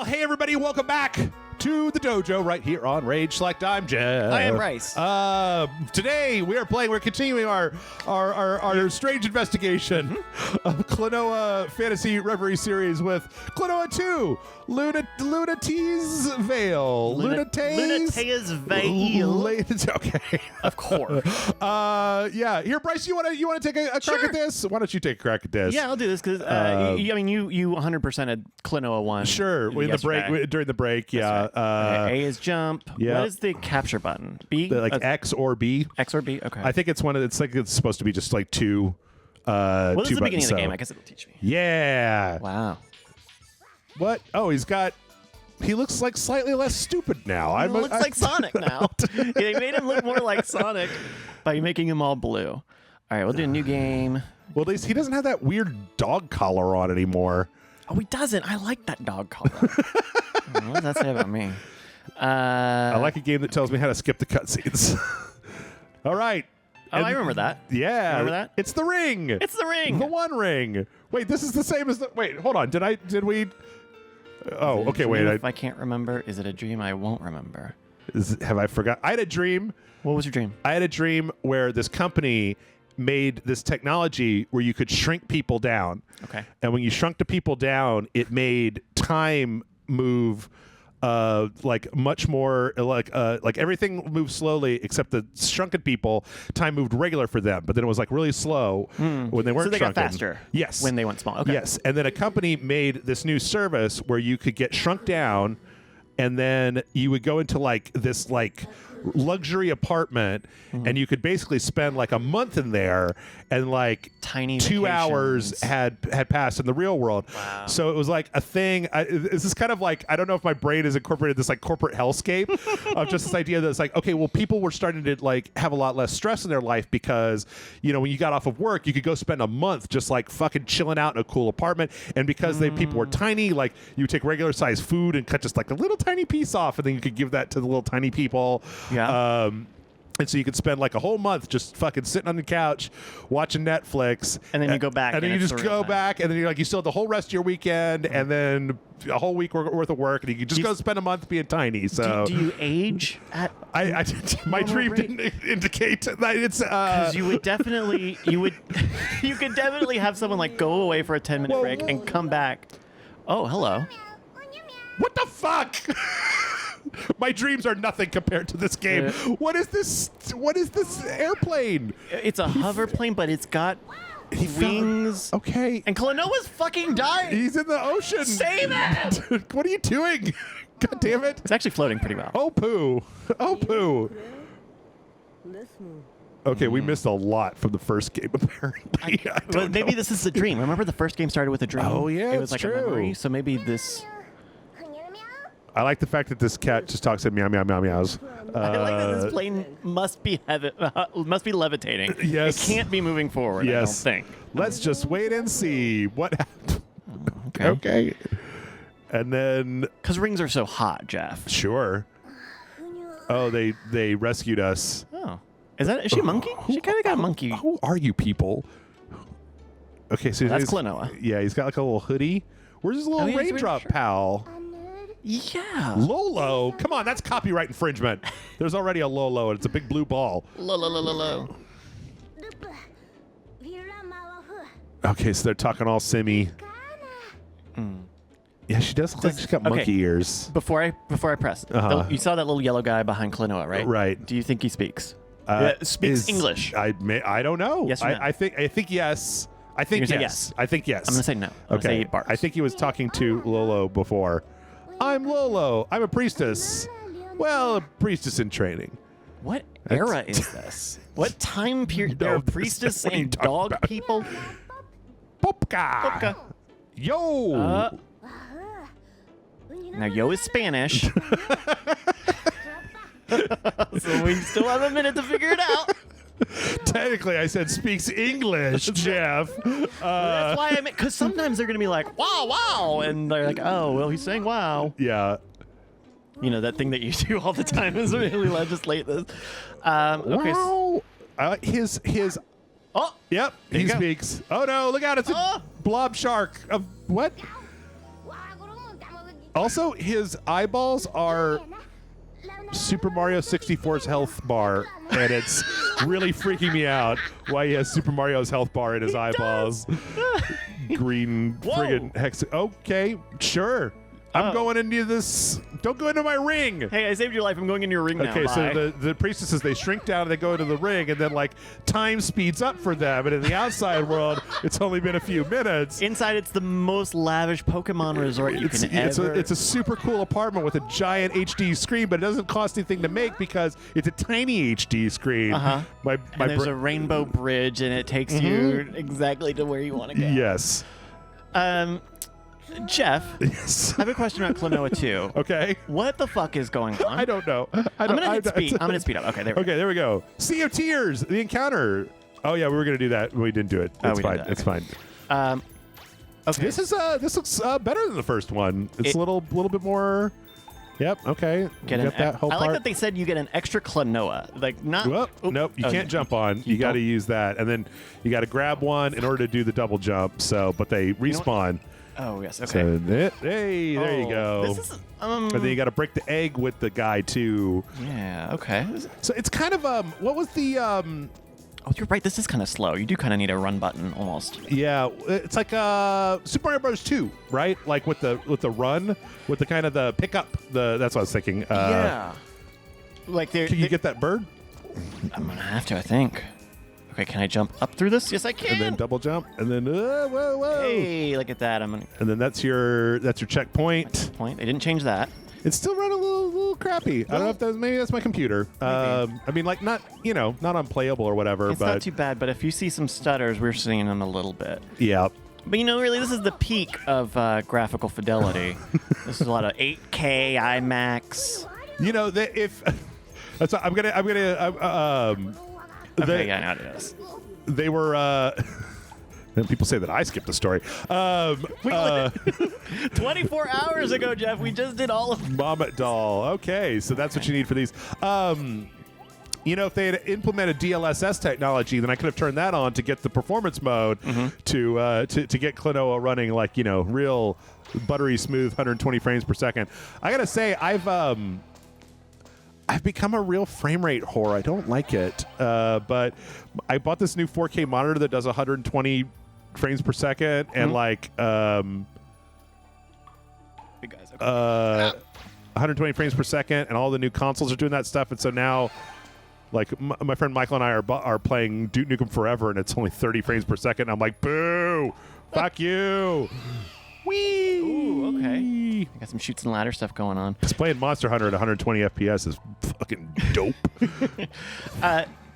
Well, hey everybody, welcome back to the dojo right here on RageSelect. I'm Jeff. I am Bryce. Today we're continuing our strange investigation of Klonoa Phantasy Reverie series with Klonoa 2, Lunatea's Veil. Lunatea's Veil. Okay. Of course. Yeah. Here, Bryce, you want to take a crack at this? Why don't you take a crack at this? Yeah, I'll do this because you 100%ed Klonoa 1. Sure. During the break, yeah. Right. Okay, A is jump. Yeah. What is the capture button? B? X or B. X or B? Okay. I think it's it's supposed to be just like two. Well, this is the beginning of the so. game. I guess it'll teach me. Yeah. Wow. What? Oh, he looks like slightly less stupid now. He looks like Sonic now. They made him look more like Sonic by making him all blue. All right, we'll do a new game. Well, at least he doesn't have that weird dog collar on anymore. Oh, he doesn't. I like that dog collar. What does that say about me? I like a game that tells me how to skip the cutscenes. All right. Oh, I remember that. Yeah. Remember that? It's the ring. It's the ring. The one ring. Wait, this is the same as the... Wait, hold on. Did we... Oh, okay, wait. If I can't remember, is it a dream I won't remember? Have I forgot? I had a dream. What was your dream? I had a dream where this company made this technology where you could shrink people down. Okay. And when you shrunk the people down, it made time move like much more like everything moved slowly except the shrunken people. Time moved regular for them, but then it was like really slow when they weren't. So they shrunken. got faster. Yes. When they went small. Okay. Yes. And then a company made this new service where you could get shrunk down, and then you would go into like this luxury apartment, and you could basically spend like a month in there, and like tiny 2 hours vacations. had passed in the real world. Wow. So it was like a thing. This is kind of like, I don't know if my brain has incorporated this like corporate hellscape of just this idea that it's like, okay, well, people were starting to like have a lot less stress in their life because, when you got off of work, you could go spend a month just like fucking chilling out in a cool apartment. And because people were tiny, like you would take regular size food and cut just like a little tiny piece off, and then you could give that to the little tiny people. Yeah. And so you could spend like a whole month just fucking sitting on the couch watching Netflix. And then you go back. And then you just go back, and then you're like, you still have the whole rest of your weekend, and then a whole week worth of work, and you can just go spend a month being tiny. So do you age at? My dream didn't indicate that it's because you would definitely you could definitely have someone like go away for a 10-minute break and come back. Oh, hello. What the fuck? My dreams are nothing compared to this game. What is this? What is this airplane? It's a hover plane, but it's got wings. Okay. And Klonoa's fucking dying. He's in the ocean. Save it! What are you doing? God damn it. It's actually floating pretty well. Oh, poo. Oh, poo. Okay, we missed a lot from the first game, apparently. Well, maybe this is a dream. Remember the first game started with a dream? Oh, yeah, it was like true. a memory. So maybe this... I like the fact that this cat just talks in meow, meow, meow, meows. I like that this plane must be levitating. Yes. It can't be moving forward, Yes. I don't think. Let's just wait and see what happens. Okay. Okay. And then... Because rings are so hot, Jeff. Sure. Oh, they rescued us. Oh. Is she a monkey? She kind of got a monkey. Who are you people? Okay, so that's Klonoa. Yeah, he's got like a little hoodie. Where's his little raindrop pal? Yeah. Lolo? Come on, that's copyright infringement. There's already a Lolo, and it's a big blue ball. Lo. Okay, so they're talking all simmy. Yeah, she does look like she's got monkey ears. Before I press, you saw that little yellow guy behind Klonoa, right? Right. Do you think he speaks? Speaks English. I don't know. Yes or no? I think yes. I think yes. I think yes. I'm gonna say no. I'm gonna say barks. I think he was talking to Lolo before. I'm Lolo. I'm a priestess. Well, a priestess in training. What era is this? What time period? There are priestess saying dog people? Popka. Yo. Now, yo is Spanish. So we still have a minute to figure it out. Technically, I said speaks English, Jeff. That's why because sometimes they're going to be like, wow, wow. And they're like, oh, well, he's saying wow. Yeah. You know, that thing that you do all the time is really legislate this. Okay. Wow. His. Oh. Yep. He speaks. Oh, no. Look out. It's a blob shark. What? Also, his eyeballs are Super Mario 64's health bar, and it's really freaking me out why he has Super Mario's health bar in his eyeballs. Green friggin' hex. Okay, sure. I'm going into this. Don't go into my ring. Hey, I saved your life. I'm going into your ring now. Okay, Bye. so the priestesses, they shrink down and they go into the ring, and then like time speeds up for them. And in the outside world, it's only been a few minutes. Inside, it's the most lavish Pokemon resort you can ever. It's a super cool apartment with a giant HD screen, but it doesn't cost anything to make because it's a tiny HD screen. And there's a rainbow bridge, and it takes you exactly to where you want to go. Yes. Jeff, Yes. I have a question about Klonoa 2. Okay. What the fuck is going on? I don't know. I'm gonna hit speed up. Okay, there we go. Okay, there we go. Sea of Tears, the encounter. Oh yeah, we were gonna do that. We didn't do it. It's fine. It's fine. Okay. This looks better than the first one. It's a little bit more. Yep. Okay. Get that whole I part. like that they said you get an extra Klonoa. Like not. Well, nope. You can't jump on. You got to use that, and then you got to grab one in order to do the double jump. So, but they respawn. Oh yes. Okay. So, hey, there you go. This is And then you got to break the egg with the guy too. Yeah. Okay. So it's kind of what was the Oh, you're right. This is kind of slow. You do kind of need a run button almost. Yeah, it's like Super Mario Bros. 2, right? Like with the run, with the kind of the pickup. That's what I was thinking. Yeah. Like can you get that bird? I'm gonna have to, I think. Okay, can I jump up through this? Yes, I can. And then double jump, and then whoa. Hey, look at that. I'm gonna. And then that's your checkpoint. Point. They didn't change that. It's still running a little crappy. I don't know if maybe that's my computer. I mean, like not unplayable or whatever. It's but not too bad, but if you see some stutters, we're seeing them a little bit. Yeah. But really, this is the peak of graphical fidelity. This is a lot of 8K IMAX. If that's what, I'm gonna Okay, yeah, I know what it is. they were. And people say that I skipped the story. 24 hours ago, Jeff, we just did all of Mama Doll. Okay, so that's what you need for these. If they had implemented DLSS technology, then I could have turned that on to get the performance mode to get Klonoa running like real buttery smooth 120 frames per second. I gotta say, I've become a real frame rate whore. I don't like it, but I bought this new 4K monitor that does 120 frames per second and big guys. Okay. 120 frames per second, and all the new consoles are doing that stuff. And so now, like my friend Michael and I are playing Duke Nukem Forever, and it's only 30 frames per second. I'm like, boo, fuck you. Whee! Ooh, okay. I got some shoots and ladder stuff going on. Just playing Monster Hunter at 120 FPS is fucking dope.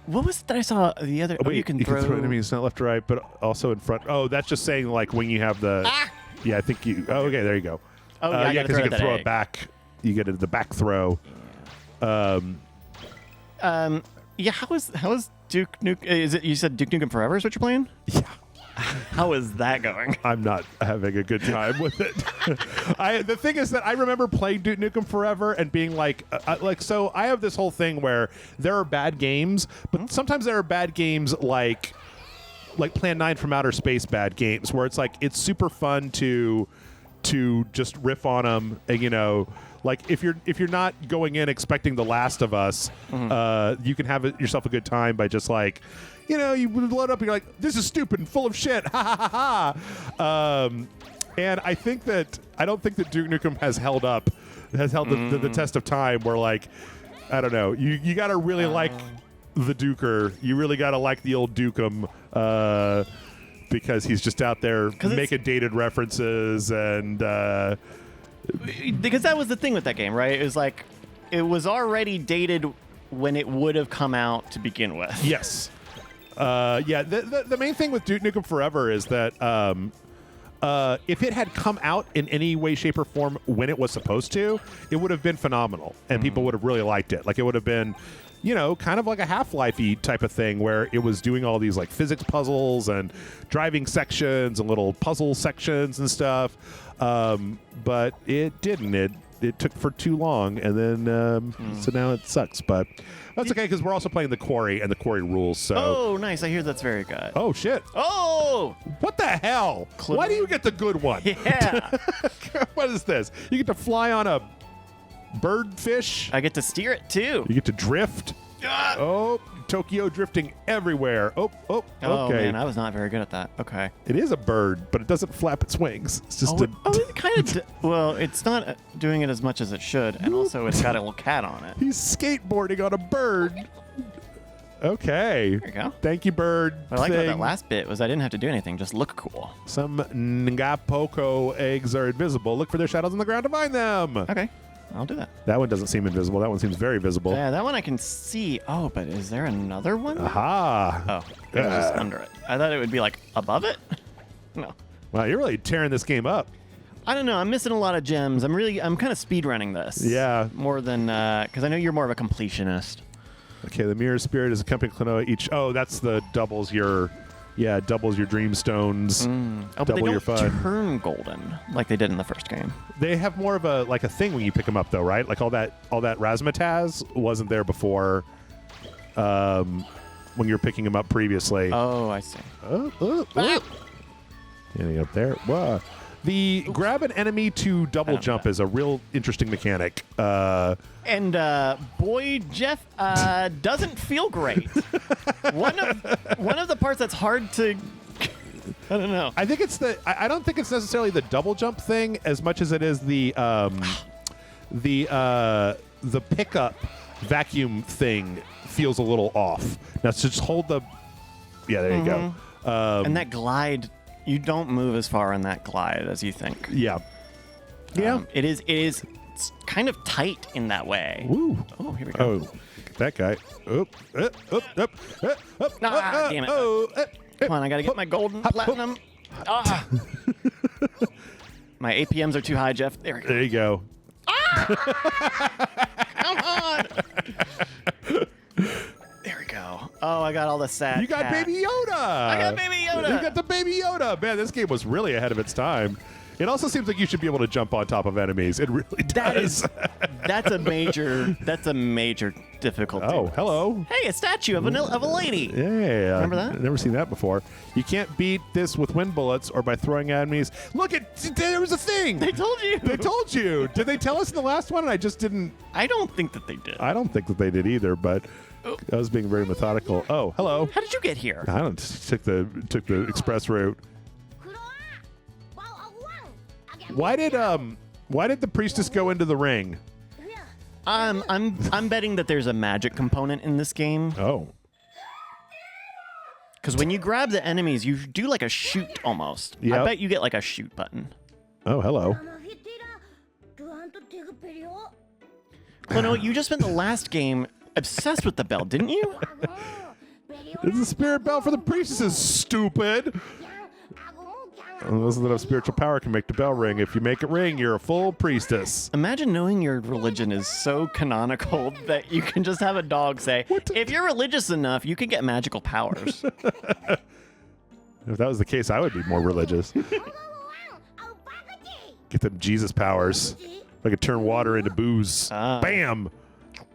What was that I saw the other? Wait, you can throw enemies not left to right, but also in front. Oh, that's just saying like when you have the. Yeah, I think you. Oh, okay, there you go. Oh yeah, because you can throw it back. You get it the back throw. Yeah. How is Duke Nukem? Is it you said Duke Nukem Forever is what you're playing? Yeah. How is that going? I'm not having a good time with it. The thing is that I remember playing Duke Nukem Forever and being like, so I have this whole thing where there are bad games, but sometimes there are bad games like Plan 9 from Outer Space bad games where it's like it's super fun to just riff on them, and like if you're not going in expecting The Last of Us, you can have yourself a good time by just like. You load up and you're like, this is stupid and full of shit. Ha ha ha ha. And I don't think that Duke Nukem has held the test of time where like, I don't know, you got to really like the Duker. You really got to like the old Dukem because he's just out there making dated references and. Because that was the thing with that game, right? It was like, it was already dated when it would have come out to begin with. Yes. The main thing with Duke Nukem Forever is that if it had come out in any way, shape, or form when it was supposed to, it would have been phenomenal, and people would have really liked it. Like it would have been, kind of like a Half-Life-y type of thing where it was doing all these like physics puzzles and driving sections and little puzzle sections and stuff. But it didn't. it took for too long, and then so now it sucks. But that's okay because we're also playing the quarry, and the quarry rules. So Oh, nice. I hear that's very good. oh shit! Oh! What the hell? Why do you get the good one? Yeah. What is this? You get to fly on a birdfish. I get to steer it, too. You get to drift. Oh, Tokyo drifting everywhere. Oh, Oh, okay. man, I was not very good at that. Okay. It is a bird, but it doesn't flap its wings. It's just it kind of... well, it's not doing it as much as it should, and also it's got a little cat on it. He's skateboarding on a bird. Okay. There you go. Thank you, bird. What I liked about thing. that last bit was I didn't have to do anything, just look cool. Some Ngapoko eggs are invisible. Look for their shadows on the ground to find them. Okay, I'll do that. That one doesn't seem invisible. That one seems very visible. Yeah, that one I can see. Oh, but is there another one? Aha. Oh, it was just under it. I thought it would be like above it. No. Wow, you're really tearing this game up. I don't know. I'm missing a lot of gems. I'm kind of speedrunning this. Yeah. More than because I know you're more of a completionist. Okay, the mirror spirit is accompanying Klonoa each. Oh, that's the doubles your dream stones. Oh, but double they your don't fun. turn golden like they did in the first game. They have more of a thing when you pick them up though, right? Like all that razzmatazz wasn't there before when you were picking them up previously. Oh, I see. Getting up there. Whoa. The grab an enemy to double jump is a real interesting mechanic. And boy, Jeff doesn't feel great. One of the parts that's hard to, I don't know. I think it's I don't think it's necessarily the double jump thing as much as it is the pickup vacuum thing feels a little off. Now just hold the. Yeah, there you go. And that glide, you don't move as far on that glide as you think. Yeah. Yeah. It is it's kind of tight in that way. Woo. Oh, here we go. Oh, that guy. Up. Damn it. Come on, I gotta get my golden platinum. My APMs are too high, Jeff. There we go. There you go. Come on. There we go. Oh, I got all the sad. You got cat. Baby Yoda. I got Baby Yoda. You got the Baby Yoda. Man, this game was really ahead of its time. It also seems like you should be able to jump on top of enemies. It really does. That's a major difficulty. Oh, hello. Hey, a statue of a lady. Yeah. Remember that? I've never seen that before. You can't beat this with wind bullets or by throwing enemies. Look, there was a thing. They told you. They told you. Did they tell us in the last one? And I just didn't. I don't think that they did. I don't think that they did either, but I was being very methodical. Oh, hello. How did you get here? I don't took the express route. Why did the priestess go into the ring? I'm betting that there's a magic component in this game. Oh. Because when you grab the enemies, you do like a shoot almost. Yep. I bet you get like a shoot button. Oh, hello. Klonoa, you just spent the last game obsessed with the bell, didn't you? It's a spirit bell for the priestesses, stupid. Unless enough spiritual power can make the bell ring. If you make it ring, you're a full priestess. Imagine knowing your religion is so canonical that you can just have a dog say, if you're religious enough, you can get magical powers. If that was the case, I would be more religious. Get them Jesus powers. I could turn water into booze. Bam!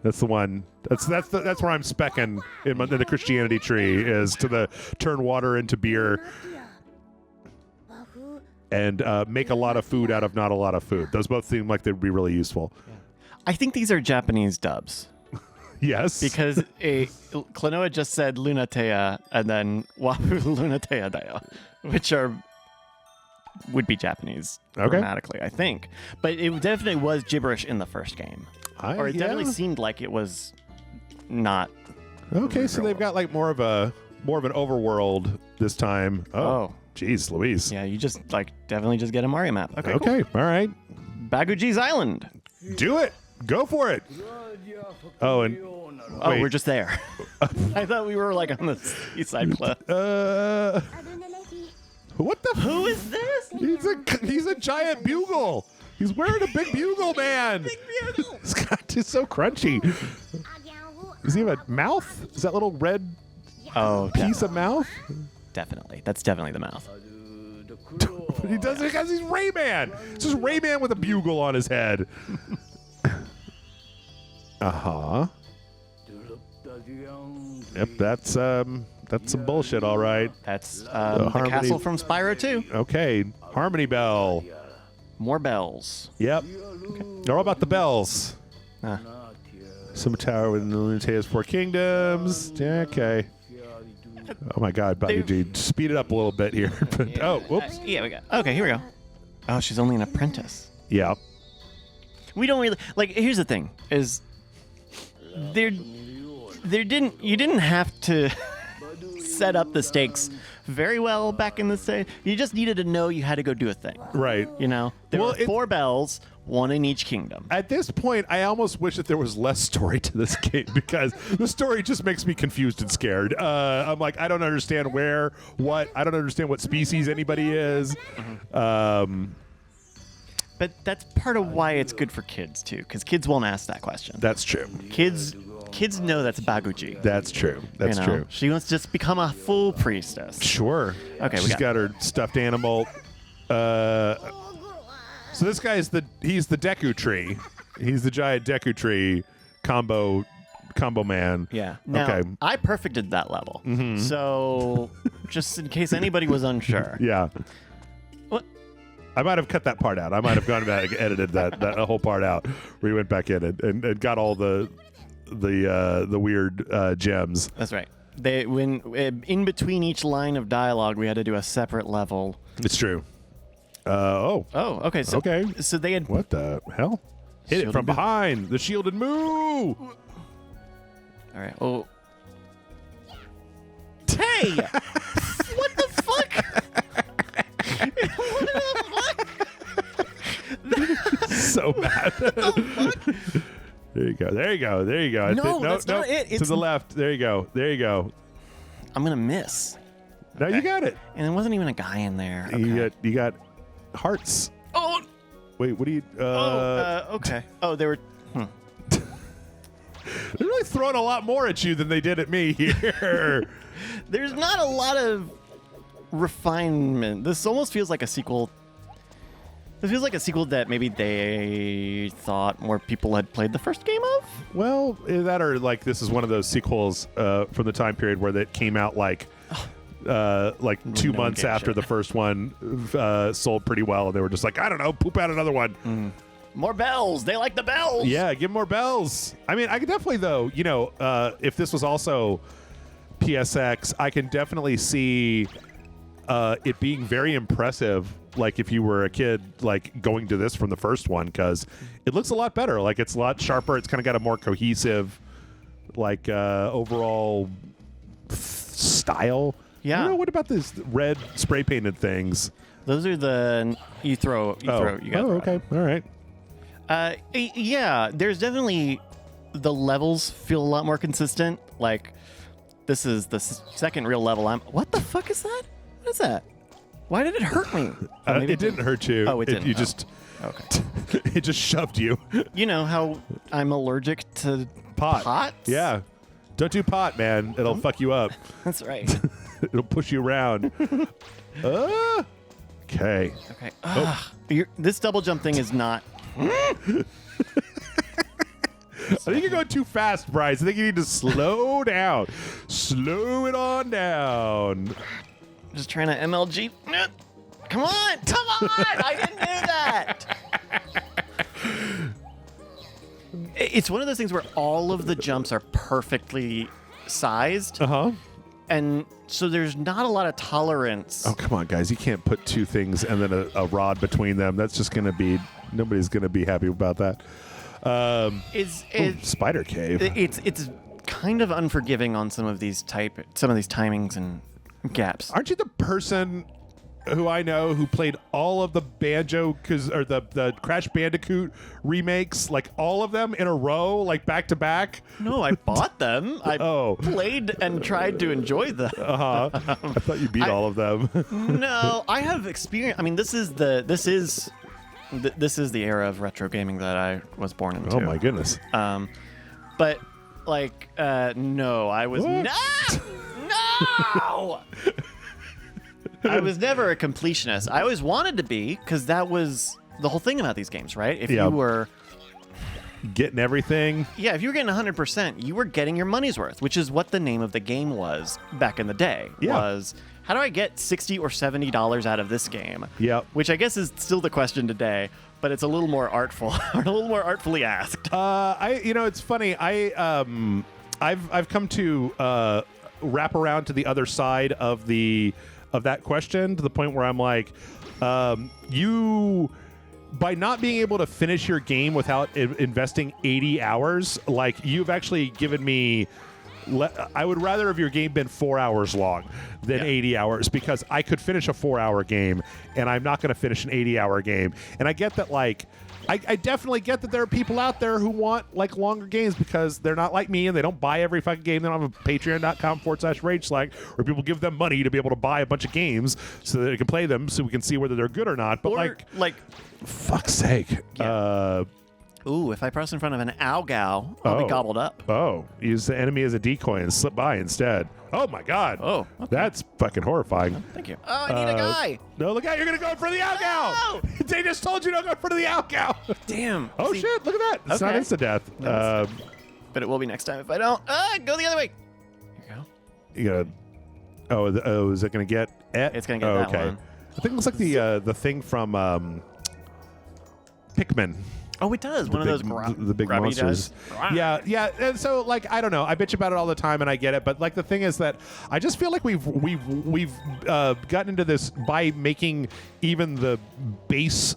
That's the one. That's where I'm specking in the Christianity tree, is to the turn water into beer. And make a lot of food out of not a lot of food. Those both seem like they'd be really useful. I think these are Japanese dubs. Yes. Because Klonoa just said Lunatea and then Wafu Lunatea Dayo, which would be Japanese grammatically, I think. But it definitely was gibberish in the first game. Or it definitely seemed like it was not. Okay, so they've got like more of an overworld this time. Oh. Jeez Louise. Yeah, you just definitely just get a Mario map. Okay, cool. All right. Bakugi's Island. Do it. Go for it. Oh, and wait. We're just there. I thought we were like on the seaside cliff. What the? Who is this? He's a giant bugle. He's wearing a big bugle, man. Big bugle. He's so crunchy. Does he have a mouth? Is that little red piece of mouth? Definitely. That's definitely the mouth. He does it because he's Rayman. It's just Rayman with a bugle on his head. Uh-huh. Yep, that's some bullshit, all right. That's the castle from Spyro 2. Okay, Harmony Bell. More bells. Yep. Okay. They're all about the bells. Some tower with the Lunatea's Four Kingdoms. Yeah, okay. Oh my God, Bakugi, speed it up a little bit here. Oh, whoops. Yeah, we got. Okay, here we go. Oh, she's only an apprentice. Yeah. We don't really like. Here's the thing: is you didn't have to set up the stakes very well back in the day. You just needed to know you had to go do a thing. Right. You know, there were 4 bells, 1 in each kingdom. At this point, I almost wish that there was less story to this game because the story just makes me confused and scared. I'm like, I don't understand I don't understand what species anybody is. But that's part of why it's good for kids too, because kids won't ask that question. That's true. Kids know that's Bakugi. That's true. That's true. She wants to just become a full priestess. Sure. Okay, She's got her stuffed animal. So this guy is he's the Deku tree. He's the giant Deku tree combo man. Yeah. Now, okay. I perfected that level. Mm-hmm. So just in case anybody was unsure. Yeah. What? I might have cut that part out. I might have gone back and edited that whole part out where you went back in and got all the weird gems. That's right. When in between each line of dialogue, we had to do a separate level. It's true. Oh, okay. So, okay. So they had. What the hell? Hit Shielded it from move. behind. The shielded move. All right. Oh. Hey! What the fuck? What the fuck? So mad. There you go. There you go. There you go. No, that's not it. To It's the left. There you go. There you go. I'm gonna miss. Now you got it. And there wasn't even a guy in there. Okay. You got hearts. Oh. Wait, what do you? Okay. Oh, they were. They're really throwing a lot more at you than they did at me here. There's not a lot of refinement. This almost feels like a sequel. This feels like a sequel that maybe they thought more people had played the first game of. Well, that or like this is one of those sequels from the time period where that came out like 2 months after the first one sold pretty well, and they were just like, I don't know, poop out another one. More bells. They like the bells. Yeah, give more bells. I mean, I could definitely though, if this was also PSX, I can definitely see it being very impressive. Like if you were a kid, like going to this from the first one, because it looks a lot better. Like it's a lot sharper. It's kind of got a more cohesive, like overall style. Yeah. I don't know, what about these red spray painted things? Those are the you throw. You got. Oh, okay. All right. Yeah. There's definitely the levels feel a lot more consistent. Like this is the second real level. What the fuck is that? What is that? Why did it hurt me? It didn't hurt you. Oh, it didn't. You just. Okay. It just shoved you. You know how I'm allergic to Pot. pots? Yeah. Don't do pot, man. It'll fuck you up. That's right. It'll push you around. Okay. Okay. This double jump thing is not. I think you're going too fast, Bryce. I think you need to slow down. Slow it on down. Just trying to MLG. Come on! Come on! I didn't do that! It's one of those things where all of the jumps are perfectly sized. Uh-huh. And so there's not a lot of tolerance. Oh, come on, guys. You can't put two things and then a rod between them. That's just going to be... Nobody's going to be happy about that. Spider cave. It's kind of unforgiving on some of these timings and gaps. Aren't you the person who I know who played all of the the Crash Bandicoot remakes, like all of them in a row, like back to back? No, I bought them. I played and tried to enjoy them. I thought you beat all of them. No, I have experience. I mean, this is the era of retro gaming that I was born into. Oh my goodness. But like, no, I was not. No. I was never a completionist. I always wanted to be, because that was the whole thing about these games, right? If you were getting everything. Yeah, if you were getting 100%, you were getting your money's worth, which is what the name of the game was back in the day. Yeah. Was, how do I get $60 or $70 out of this game? Yep. Which I guess is still the question today, but it's a little more artful, or a little more artfully asked. It's funny. I've come to wrap around to the other side of that question, to the point where I'm like, by not being able to finish your game without investing 80 hours, like, you've actually given me. I would rather have your game been 4 hours long than 80 hours, because I could finish a 4-hour game, and I'm not going to finish an 80-hour game. And I get that, like, I definitely get that there are people out there who want, like, longer games, because they're not like me and they don't buy every fucking game. They don't have a patreon.com/RageSelect where people give them money to be able to buy a bunch of games so that they can play them, so we can see whether they're good or not. But like fuck's sake. Yeah. Ooh, if I press in front of an Ow-Gow, I'll be gobbled up. Oh, use the enemy as a decoy and slip by instead. Oh my god. Oh, okay. That's fucking horrifying. Oh, thank you. Oh, I need a guy. No, look out, you're going to go for the Ow-Gow. No! They just told you don't go for the Ow-Gow. Damn. Oh, shit, look at that. It's not insta-death. No, but it will be next time if I don't. Go the other way. Here you go. You gotta, is it going to get it? It's going to get that one. I think it looks like the thing from Pikmin. Oh, it does. One of those the big monsters. Yeah. And so, like, I don't know. I bitch about it all the time, and I get it. But, like, the thing is that I just feel like we've gotten into this by making even the base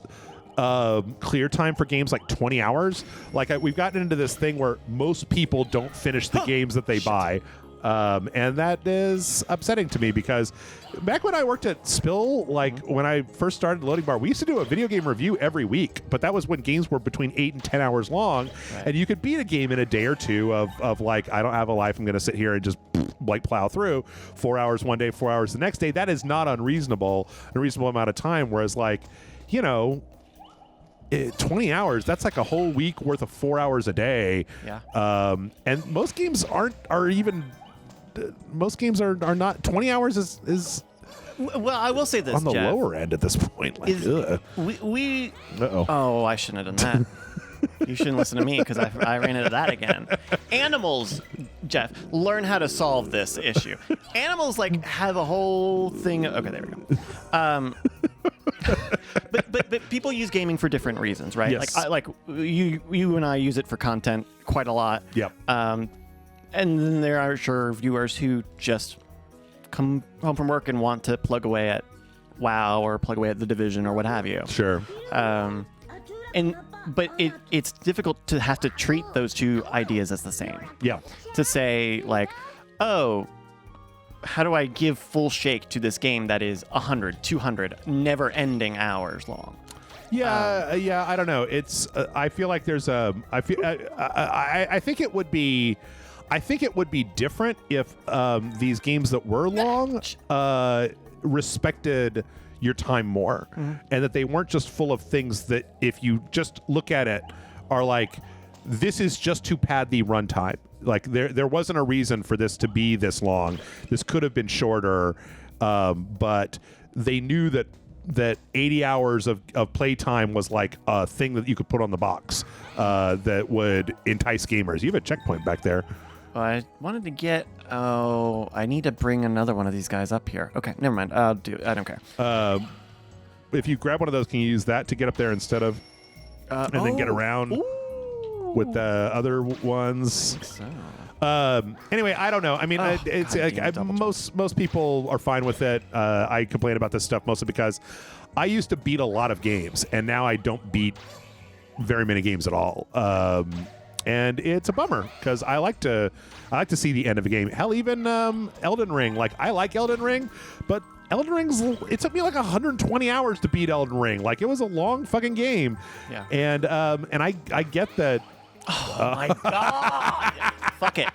clear time for games like 20 hours. Like, we've gotten into this thing where most people don't finish the games that they buy. And that is upsetting to me, because back when I worked at Spill, like when I first started Loading Bar, we used to do a video game review every week, but that was when games were between 8 and 10 hours long. Right. And you could beat a game in a day or two of like, I don't have a life, I'm going to sit here and just like plow through 4 hours one day, 4 hours the next day. That is not a reasonable amount of time. Whereas, like, 20 hours, that's like a whole week worth of 4 hours a day. Yeah. And most games are not. 20 hours is well, I will say this, on the Jeff, lower end at this point. Like, we oh, I shouldn't have done that. You shouldn't listen to me, because I ran into that again. Animals, Jeff, learn how to solve this issue. Animals, like, have a whole thing. Okay, there we go. But people use gaming for different reasons, right? Yes. Like you and I use it for content quite a lot. Yep. And then there are sure viewers who just come home from work and want to plug away at WoW or plug away at The Division or what have you. Sure. But it's difficult to have to treat those two ideas as the same. Yeah. To say, like, oh, how do I give full shake to this game that is 100, 200, never-ending hours long? Yeah, I don't know. It's I feel like there's a I think it would be different if these games that were long respected your time more, and that they weren't just full of things that, if you just look at it, are like, this is just to pad the runtime. Like, there wasn't a reason for this to be this long. This could have been shorter, but they knew that 80 hours of playtime was like a thing that you could put on the box that would entice gamers. You have a checkpoint back there. I wanted to get... Oh, I need to bring another one of these guys up here. Okay, never mind. I'll do it. I don't care. If you grab one of those, can you use that to get up there instead of... and then get around with the other ones? I think so. Anyway, I don't know. I mean, most people are fine with it. I complain about this stuff mostly because I used to beat a lot of games, and now I don't beat very many games at all. And it's a bummer, because I like to see the end of a game. Hell, even Elden Ring. Like, I like Elden Ring, but Elden Ring's, it took me like 120 hours to beat Elden Ring. Like, it was a long fucking game. Yeah. And I get that. Oh my god! Fuck it.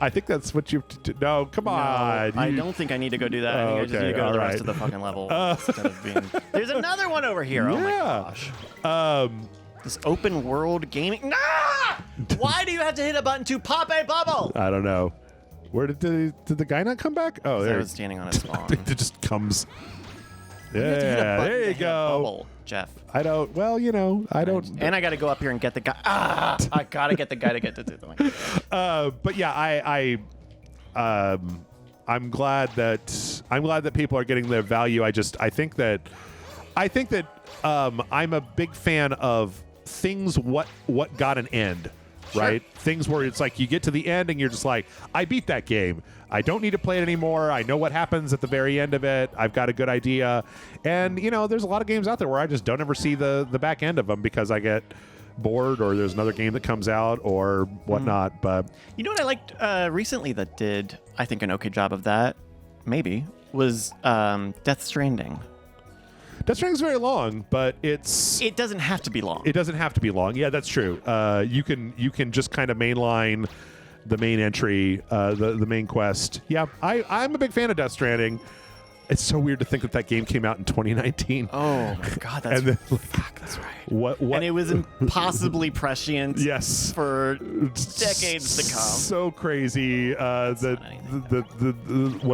I think that's what you. No, come on. I don't think I need to go do that. I think I just need to go to the rest of the fucking level instead of being. There's another one over here. Oh my gosh. This open world gaming. Nah! Why do you have to hit a button to pop a bubble? I don't know. Where did the guy not come back? Oh, there. I was standing on his spawn. It just comes. You have to hit a Yeah, button there to you hit a go. bubble, Jeff. I don't. Well, I don't. And I got to go up here and get the guy. I got to get the guy to get to do the thing. But yeah, I'm glad that people are getting their value. I think that I'm a big fan of things what got an end. Right? Things where it's like you get to the end and you're just like, I beat that game. I don't need to play it anymore. I know what happens at the very end of it. I've got a good idea. And, there's a lot of games out there where I just don't ever see the back end of them because I get bored or there's another game that comes out or whatnot. But you know what I liked recently that did, I think, an okay job of that, maybe, was Death Stranding. Death Stranding's very long, but it doesn't have to be long. It doesn't have to be long. Yeah, that's true. You can just kind of mainline the main entry, the main quest. Yeah, I'm a big fan of Death Stranding. It's so weird to think that game came out in 2019. Oh my god, that's that's right. What? And it was impossibly prescient. Yes, for decades to come. So crazy what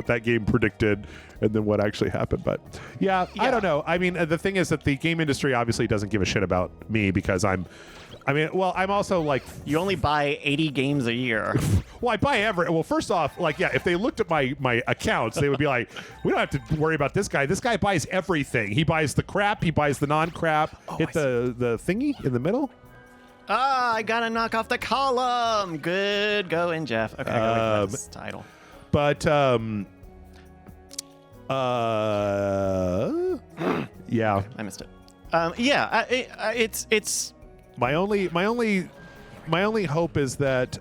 that game predicted and then what actually happened. But yeah, I don't know. I mean, the thing is that the game industry obviously doesn't give a shit about me because I'm also like... You only buy 80 games a year. Well, I buy well, first off, if they looked at my accounts, they would be like, we don't have to worry about this guy. This guy buys everything. He buys the crap. He buys the non-crap. Hit the thingy in the middle. I gotta knock off the column. Good going, Jeff. Okay, I gotta this title. But, yeah. I missed it. It's... My only hope is that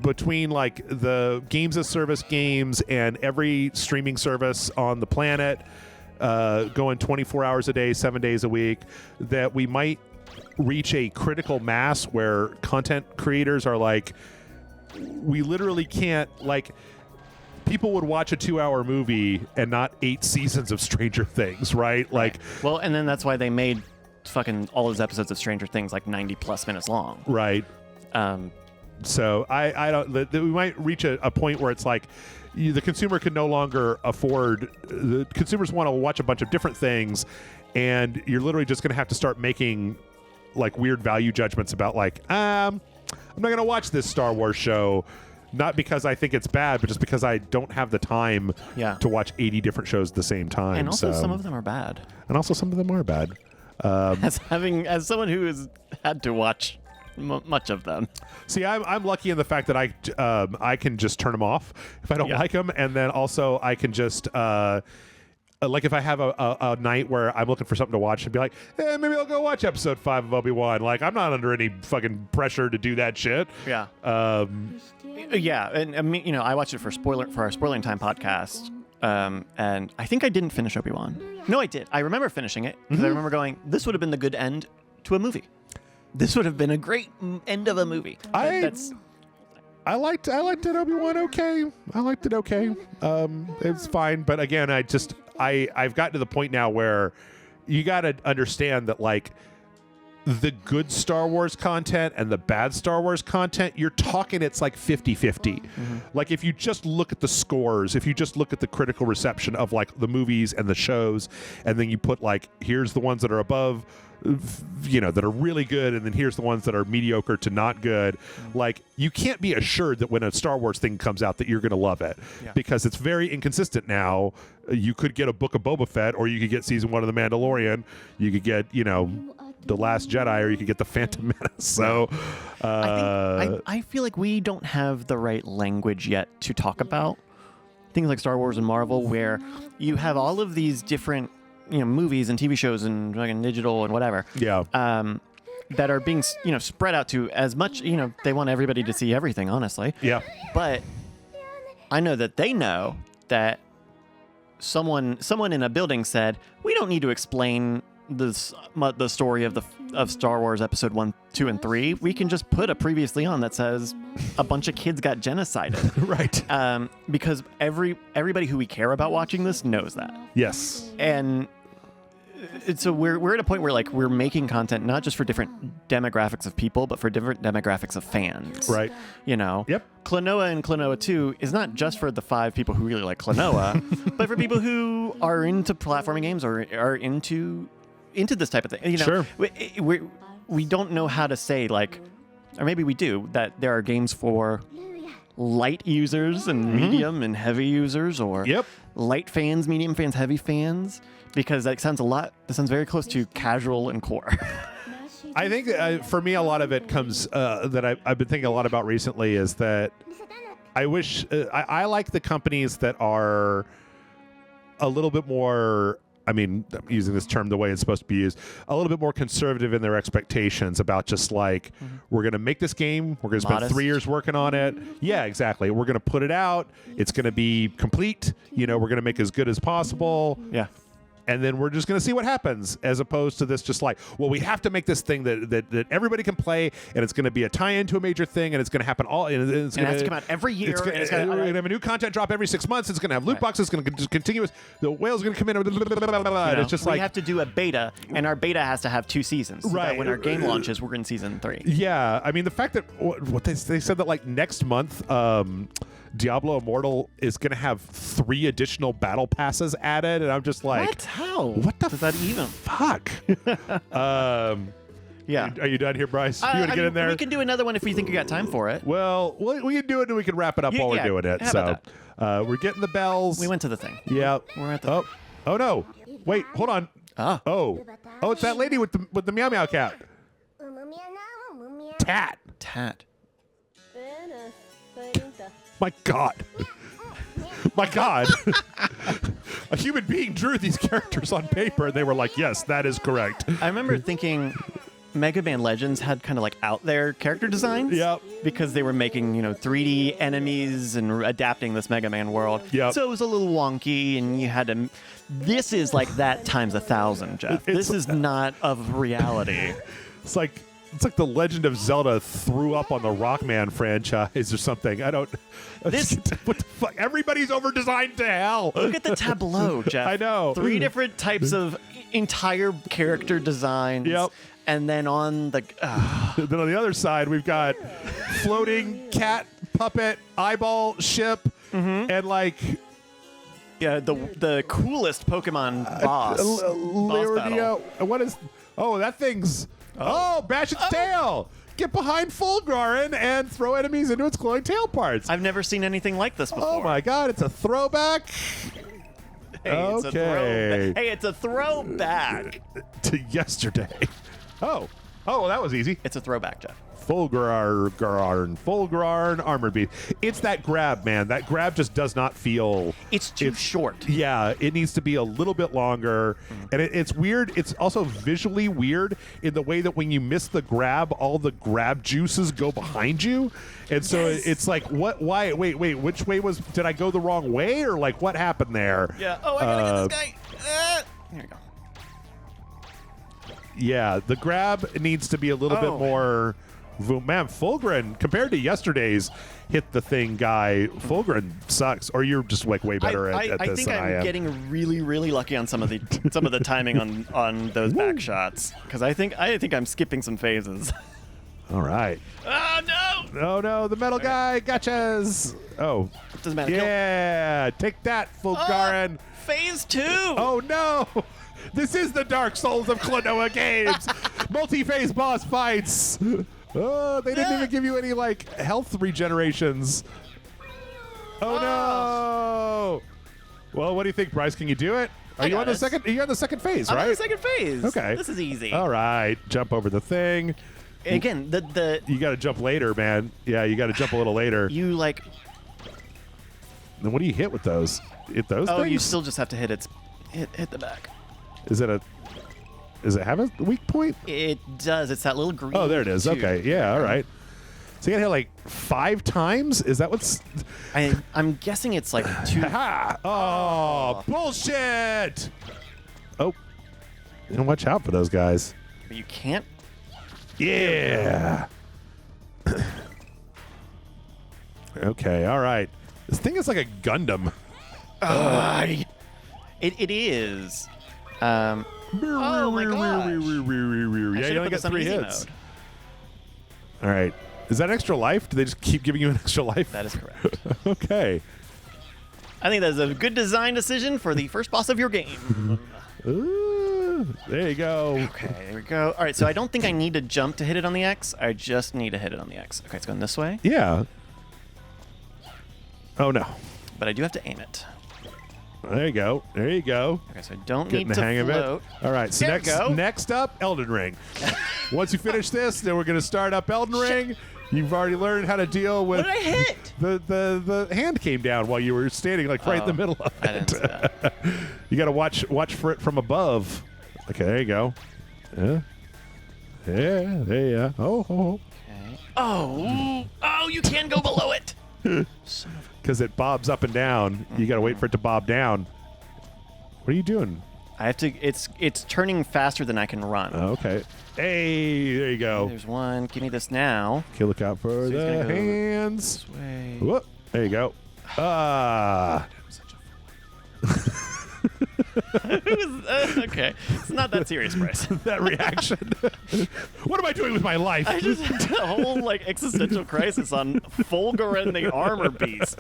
between like the games of service games and every streaming service on the planet going 24 hours a day, 7 days a week, that we might reach a critical mass where content creators are like, we literally can't, like, people would watch a 2-hour movie and not 8 seasons of Stranger Things, right? Like, well, and then that's why they made fucking all those episodes of Stranger Things like 90 plus minutes long. Right. So I don't. We might reach a point where it's like the consumer can no longer afford. The consumers want to watch a bunch of different things, and you're literally just going to have to start making like weird value judgments about like, I'm not going to watch this Star Wars show. Not because I think it's bad, but just because I don't have the time to watch 80 different shows at the same time. And also some of them are bad. And also some of them are bad. As someone who has had to watch much of them. See, I'm lucky in the fact that I can just turn them off if I don't like them, and then also I can just like if I have a night where I'm looking for something to watch and be like, maybe I'll go watch episode 5 of Obi-Wan. Like, I'm not under any fucking pressure to do that shit. Yeah. Yeah, and I mean, I watched it for our Spoiling Time podcast. And I think I didn't finish Obi-Wan. No, I did. I remember finishing it because I remember going, this would have been the good end to a movie. This would have been a great end of a movie. I liked it, Obi-Wan okay. I liked it okay. It's fine. But again, I've gotten to the point now where you got to understand that like the good Star Wars content and the bad Star Wars content, you're talking it's like 50-50. Like if you just look at the scores, if you just look at the critical reception of like the movies and the shows, and then you put like, here's the ones that are above, that are really good, and then here's the ones that are mediocre to not good. Like you can't be assured that when a Star Wars thing comes out that you're going to love it because it's very inconsistent now. You could get a Book of Boba Fett, or you could get season 1 of The Mandalorian. You could get, The Last Jedi, or you could get The Phantom Menace. So I feel like we don't have the right language yet to talk about things like Star Wars and Marvel, where you have all of these different movies and TV shows and fucking digital and whatever. Yeah. That are being spread out to as much. They want everybody to see everything. Honestly. Yeah. But I know that they know that someone in a building said, we don't need to explain the story of Star Wars Episode 1, 2, and 3. We can just put a previously on that says a bunch of kids got genocided. Right. Because everybody who we care about watching this knows that. Yes. And so we're at a point where like we're making content not just for different demographics of people, but for different demographics of fans. Right. You know. Yep. Klonoa and Klonoa 2 is not just for the 5 people who really like Klonoa, but for people who are into platforming games or are into this type of thing. You know, Sure. we don't know how to say like, or maybe we do, that there are games for light users and medium and heavy users, or light fans, medium fans, heavy fans, because that sounds very close to casual and core. I think for me, a lot of it comes that I've been thinking a lot about recently is that I wish I like the companies that are a little bit more. I mean, I'm using this term the way it's supposed to be used, a little bit more conservative in their expectations about just like, we're going to make this game. We're going to spend 3 years working on it. Yeah, exactly. We're going to put it out. It's going to be complete. You know, we're going to make as good as possible. Yeah. And then we're just going to see what happens, as opposed to this just like, well, we have to make this thing that everybody can play, and it's going to be a tie-in to a major thing, and it's going to happen all. And it's going to come out every year. We're going to have a new content drop every 6 months. It's going to have loot boxes. It's going to just continuous. The whale's going to come in. And it's just we have to do a beta, and our beta has to have 2 seasons. So right. That when our game launches, we're in season 3. Yeah, I mean the fact that what they said that like next month. Diablo Immortal is going to have 3 additional battle passes added, and I'm just like, what? How? What the does that even? Fuck. Yeah. Are you done here, Bryce? You want to get in there? We can do another one if you think you got time for it. Well, we can do it, and we can wrap it up while we're doing it. So we're getting the bells. We went to the thing. Yeah. We're at the. Oh no! Wait, hold on. Ah. Oh, it's that lady with the meow meow cat. Tat. My God. My God. A human being drew these characters on paper, and they were like, yes, that is correct. I remember thinking Mega Man Legends had kind of like out there character designs. Yep. Because they were making, 3D enemies and adapting this Mega Man world. Yep. So it was a little wonky, and you had to. This is like that times 1,000, Jeff. This is not of reality. It's like the Legend of Zelda threw up on the Rockman franchise or something. I don't. What the fuck? Everybody's over designed to hell. Look at the tableau, Jeff. I know. 3 different types of entire character designs. Yep. And then on the. Then on the other side, we've got floating cat puppet eyeball ship and like. Yeah, the coolest Pokemon boss. Boss battle. What is? Oh, that thing's. Oh, bash its tail! Get behind Fulgarin and throw enemies into its glowing tail parts. I've never seen anything like this before. Oh my God, it's a throwback. Hey, it's a throwback to yesterday. Oh, well, that was easy. It's a throwback, Jeff. Fulgarn armored beast. It's that grab, man. That grab just does not feel. It's too short. Yeah, it needs to be a little bit longer, and it's weird. It's also visually weird in the way that when you miss the grab, all the grab juices go behind you, and so it's like, what? Why? Wait. Which way was? Did I go the wrong way, or like what happened there? Yeah. Oh, I gotta get this guy. Here we go. Yeah, the grab needs to be a little bit more. Man, Fulgrin, compared to yesterday's hit the thing guy, Fulgrin sucks. Or you're just like way better at this than I am. I think I'm getting really, really lucky on some of the timing on those back shots, because I think I'm skipping some phases. All right. Oh no! Oh no, the metal guy, gotchas. Oh, doesn't matter. Yeah, take that, Fulgarin. Phase 2. Oh no. This is the Dark Souls of Klonoa games. Multi-phase boss fights. Oh, they didn't even give you any like health regenerations. Oh no! Well, what do you think, Bryce? Can you do it? Are you on the second phase, right? I'm on the second phase. Okay, this is easy. All right, jump over the thing. Again, the you got to jump later, man. Yeah, you got to jump a little later. You like. Then what do you hit with those? Hit those? Oh, things? you still just have to hit the back. Does it have a weak point? It does. It's that little green. Oh, there it is. tube. Okay. Yeah. All right. So you got to hit like 5 times? Is that what's... I'm guessing it's like 2. Oh, bullshit! Oh. You know, watch out for those guys. But you can't. Yeah. Okay. All right. This thing is like a Gundam. It is. Oh my gosh. Yeah, you only got 3 hits. Mode. All right. Is that extra life? Do they just keep giving you an extra life? That is correct. Okay. I think that is a good design decision for the first boss of your game. Ooh, there you go. Okay, there we go. All right, so I don't think I need to jump to hit it on the X. I just need to hit it on the X. Okay, it's going this way. Yeah. Oh, no. But I do have to aim it. There you go. There you go. Okay, so I don't Getting need the to hang float. of it. All right. So There we go. next up, Elden Ring. Once you finish this, then we're going to start up Elden Ring. You've already learned how to deal with. What did I hit? The hand came down while you were standing like right in the middle of it. I didn't see that. You got to watch for it from above. Okay, there you go. Yeah. Yeah. There you go. Oh. Okay. Oh, you can go below it. Because it bobs up and down. You got to wait for it to bob down. What are you doing? I have to. It's turning faster than I can run. Oh, okay. Hey, there you go. There's one. Give me this now. Okay, look out for So he's the gonna go hands. This way. Whoop. There you go. Ah. Okay, it's not that serious, Bryce. That reaction. What am I doing with my life? I just had a whole existential crisis on Fulgurinn the armor beast.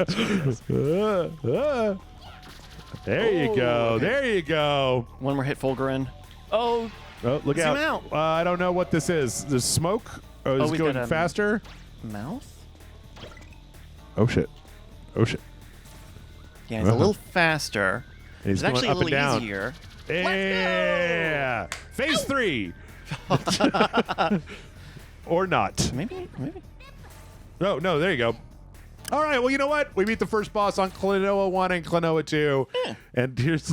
There you go. Okay. There you go. One more hit, Fulgurinn. Oh, Look Zoom out. out. I don't know what this is. There's smoke? Oh, is it we going got, faster? mouth. Oh, shit. Oh, shit. Yeah, he's a little faster. And he's It's going actually up a and little down. easier. Yeah. Phase 3. Or not. Maybe. No, there you go. All right, well, you know what? We beat the first boss on Klonoa 1 and Klonoa 2. Yeah. And here's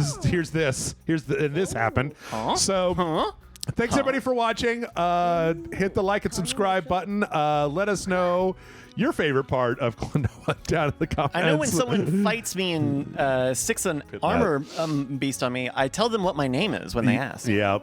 this. And this happened. Huh? So, thanks everybody for watching. Hit the like and subscribe button. Let us know your favorite part of Klonoa down in the comments. I know when someone fights me and sticks an armor beast on me, I tell them what my name is when they ask. Yeah.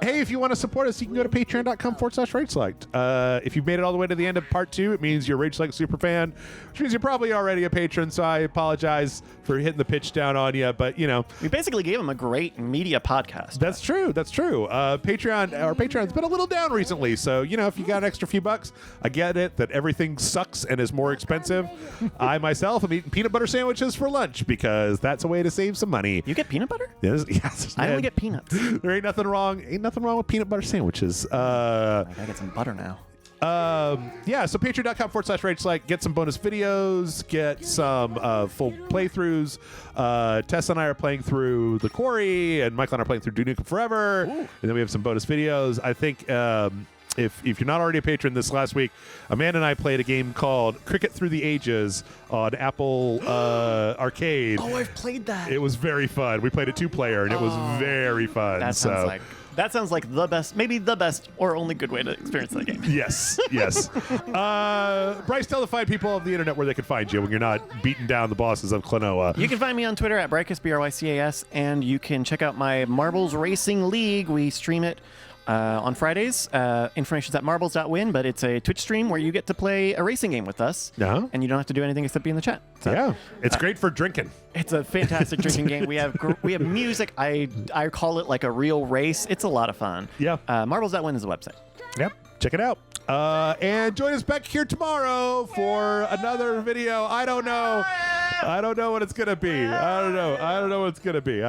Hey, if you want to support us, you can go to patreon.com/RageSelect. If you've made it all the way to the end of part 2, it means you're a RageSelect super fan, which means you're probably already a patron, so I apologize for hitting the pitch down on you, but, you know. We basically gave him a great media podcast. That's true. Our Patreon's been a little down recently, so, you know, if you got an extra few bucks, I get it that everything sucks and is more expensive. I, myself, am eating peanut butter sandwiches for lunch because that's a way to save some money. You get peanut butter? Yes. I only get peanuts. There ain't nothing wrong with peanut butter sandwiches. I gotta get some butter now. Yeah, so patreon.com/RageSelect. Get some bonus videos, get some full playthroughs. Tess and I are playing through The Quarry, and Michael and I are playing through Nukem Forever. Ooh. And then we have some bonus videos. I think if you're not already a patron, this last week, Amanda and I played a game called Cricket Through the Ages on Apple Arcade. Oh, I've played that. It was very fun. We played a 2-player, and it was very fun. That sounds like the best, maybe the best or only good way to experience that game. Yes. Bryce, tell the fine people of the internet where they can find you when you're not beating down the bosses of Klonoa. You can find me on Twitter at Brycas, BRYCAS, and you can check out my Marbles Racing League. We stream it on Fridays. Information's at marbles.win, but it's a Twitch stream where you get to play a racing game with us, and you don't have to do anything except be in the chat. So, yeah, it's great for drinking. It's a fantastic drinking game. We have music. I call it like a real race. It's a lot of fun. Yeah. Marbles.win is the website. Yep, check it out. And join us back here tomorrow for another video. I don't know what it's gonna be. I don't know what it's gonna be.